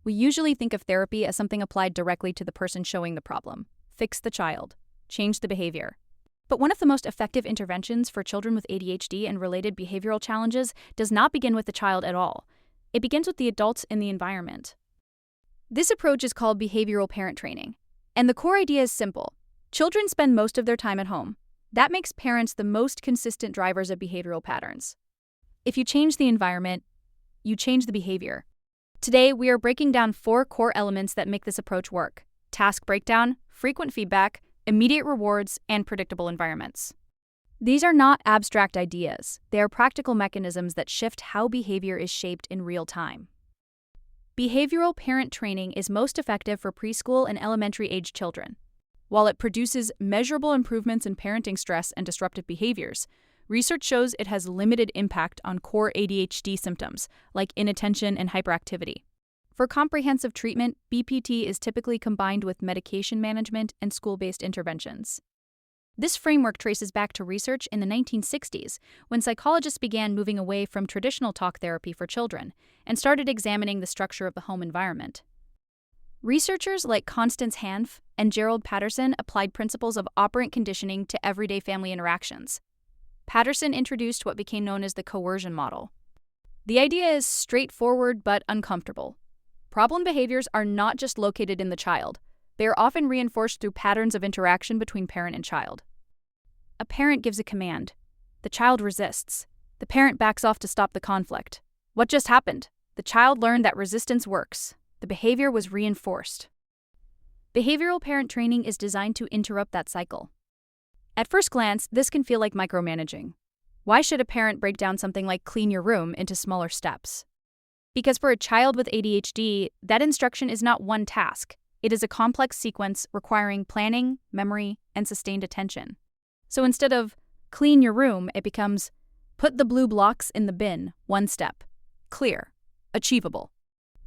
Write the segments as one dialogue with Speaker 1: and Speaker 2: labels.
Speaker 1: We usually think of therapy as something applied directly to the person showing the problem. Fix the child. Change the behavior. But one of the most effective interventions for children with ADHD and related behavioral challenges does not begin with the child at all. It begins with the adults in the environment. This approach is called behavioral parent training. And the core idea is simple. Children spend most of their time at home. That makes parents the most consistent drivers of behavioral patterns. If you change the environment, you change the behavior. Today, we are breaking down 4 core elements that make this approach work: task breakdown, frequent feedback, immediate rewards, and predictable environments. These are not abstract ideas. They are practical mechanisms that shift how behavior is shaped in real time. Behavioral parent training is most effective for preschool and elementary-age children. While it produces measurable improvements in parenting stress and disruptive behaviors, research shows it has limited impact on core ADHD symptoms, like inattention and hyperactivity. For comprehensive treatment, BPT is typically combined with medication management and school-based interventions. This framework traces back to research in the 1960s, when psychologists began moving away from traditional talk therapy for children and started examining the structure of the home environment. Researchers like Constance Hanf and Gerald Patterson applied principles of operant conditioning to everyday family interactions. Patterson introduced what became known as the coercion model. The idea is straightforward but uncomfortable. Problem behaviors are not just located in the child. They are often reinforced through patterns of interaction between parent and child. A parent gives a command. The child resists. The parent backs off to stop the conflict. What just happened? The child learned that resistance works. The behavior was reinforced. Behavioral parent training is designed to interrupt that cycle. At first glance, this can feel like micromanaging. Why should a parent break down something like clean your room into smaller steps? Because for a child with ADHD, that instruction is not one task. It is a complex sequence requiring planning, memory, and sustained attention. So instead of clean your room, it becomes put the blue blocks in the bin, one step. Clear. Achievable.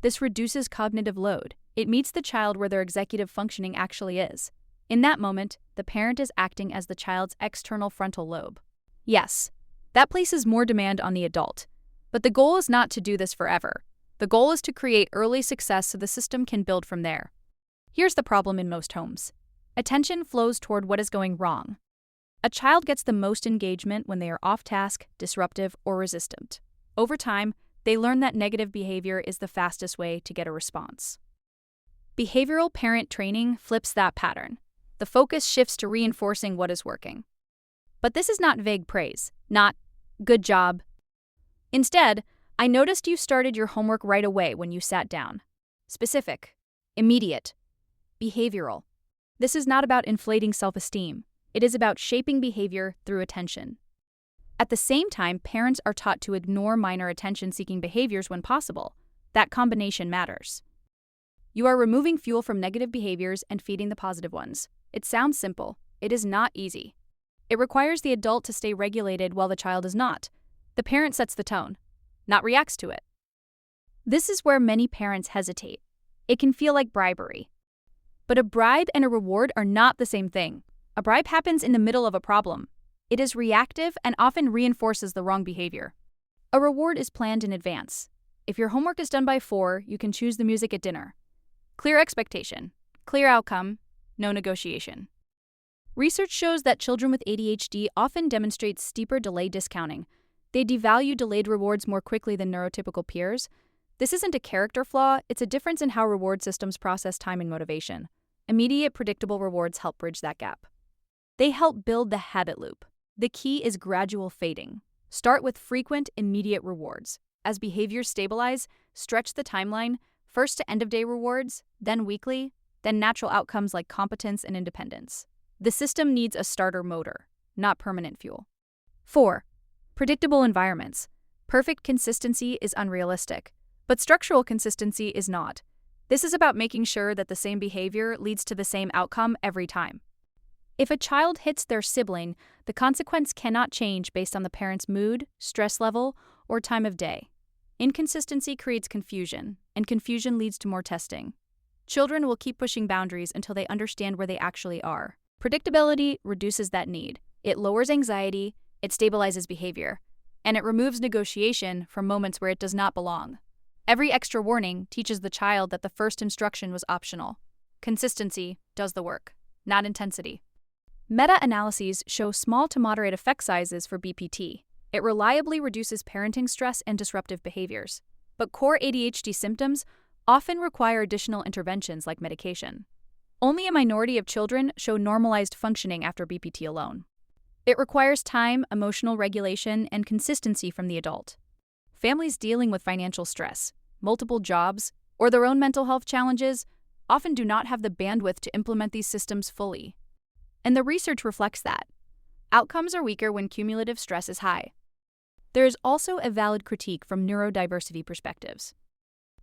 Speaker 1: This reduces cognitive load. It meets the child where their executive functioning actually is. In that moment, the parent is acting as the child's external frontal lobe. Yes, that places more demand on the adult. But the goal is not to do this forever. The goal is to create early success so the system can build from there. Here's the problem in most homes. Attention flows toward what is going wrong. A child gets the most engagement when they are off-task, disruptive, or resistant. Over time, they learn that negative behavior is the fastest way to get a response. Behavioral parent training flips that pattern. The focus shifts to reinforcing what is working. But this is not vague praise, not good job. Instead, I noticed you started your homework right away when you sat down. Specific, immediate, behavioral. This is not about inflating self-esteem. It is about shaping behavior through attention. At the same time, parents are taught to ignore minor attention-seeking behaviors when possible. That combination matters. You are removing fuel from negative behaviors and feeding the positive ones. It sounds simple. It is not easy. It requires the adult to stay regulated while the child is not. The parent sets the tone, not reacts to it. This is where many parents hesitate. It can feel like bribery. But a bribe and a reward are not the same thing. A bribe happens in the middle of a problem. It is reactive and often reinforces the wrong behavior. A reward is planned in advance. If your homework is done by 4, you can choose the music at dinner. Clear expectation, clear outcome, no negotiation. Research shows that children with ADHD often demonstrate steeper delay discounting. They devalue delayed rewards more quickly than neurotypical peers. This isn't a character flaw, it's a difference in how reward systems process time and motivation. Immediate, predictable rewards help bridge that gap. They help build the habit loop. The key is gradual fading. Start with frequent, immediate rewards. As behaviors stabilize, stretch the timeline, first to end-of-day rewards, then weekly, then natural outcomes like competence and independence. The system needs a starter motor, not permanent fuel. 4. Predictable environments. Perfect consistency is unrealistic, but structural consistency is not. This is about making sure that the same behavior leads to the same outcome every time. If a child hits their sibling, the consequence cannot change based on the parent's mood, stress level, or time of day. Inconsistency creates confusion, and confusion leads to more testing. Children will keep pushing boundaries until they understand where they actually are. Predictability reduces that need. It lowers anxiety, it stabilizes behavior, and it removes negotiation from moments where it does not belong. Every extra warning teaches the child that the first instruction was optional. Consistency does the work, not intensity. Meta-analyses show small to moderate effect sizes for BPT. It reliably reduces parenting stress and disruptive behaviors. But core ADHD symptoms often require additional interventions like medication. Only a minority of children show normalized functioning after BPT alone. It requires time, emotional regulation, and consistency from the adult. Families dealing with financial stress, multiple jobs, or their own mental health challenges often do not have the bandwidth to implement these systems fully. And the research reflects that. Outcomes are weaker when cumulative stress is high. There is also a valid critique from neurodiversity perspectives.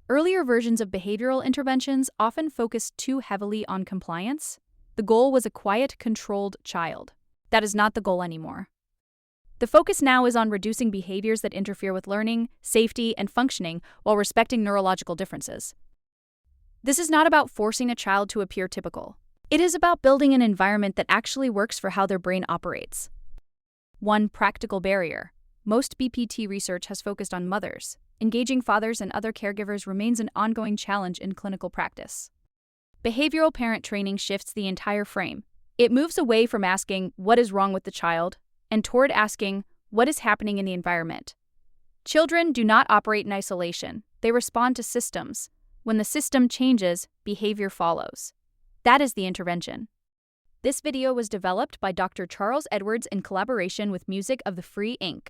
Speaker 1: Earlier versions of behavioral interventions often focused too heavily on compliance. The goal was a quiet, controlled child. That is not the goal anymore. The focus now is on reducing behaviors that interfere with learning, safety, and functioning while respecting neurological differences. This is not about forcing a child to appear typical. It is about building an environment that actually works for how their brain operates. One practical barrier. Most BPT research has focused on mothers. Engaging fathers and other caregivers remains an ongoing challenge in clinical practice. Behavioral parent training shifts the entire frame. It moves away from asking, "What is wrong with the child?" and toward asking, "What is happening in the environment?" Children do not operate in isolation. They respond to systems. When the system changes, behavior follows. That is the intervention. This video was developed by Dr. Charles Edwards in collaboration with music of the Free Inc.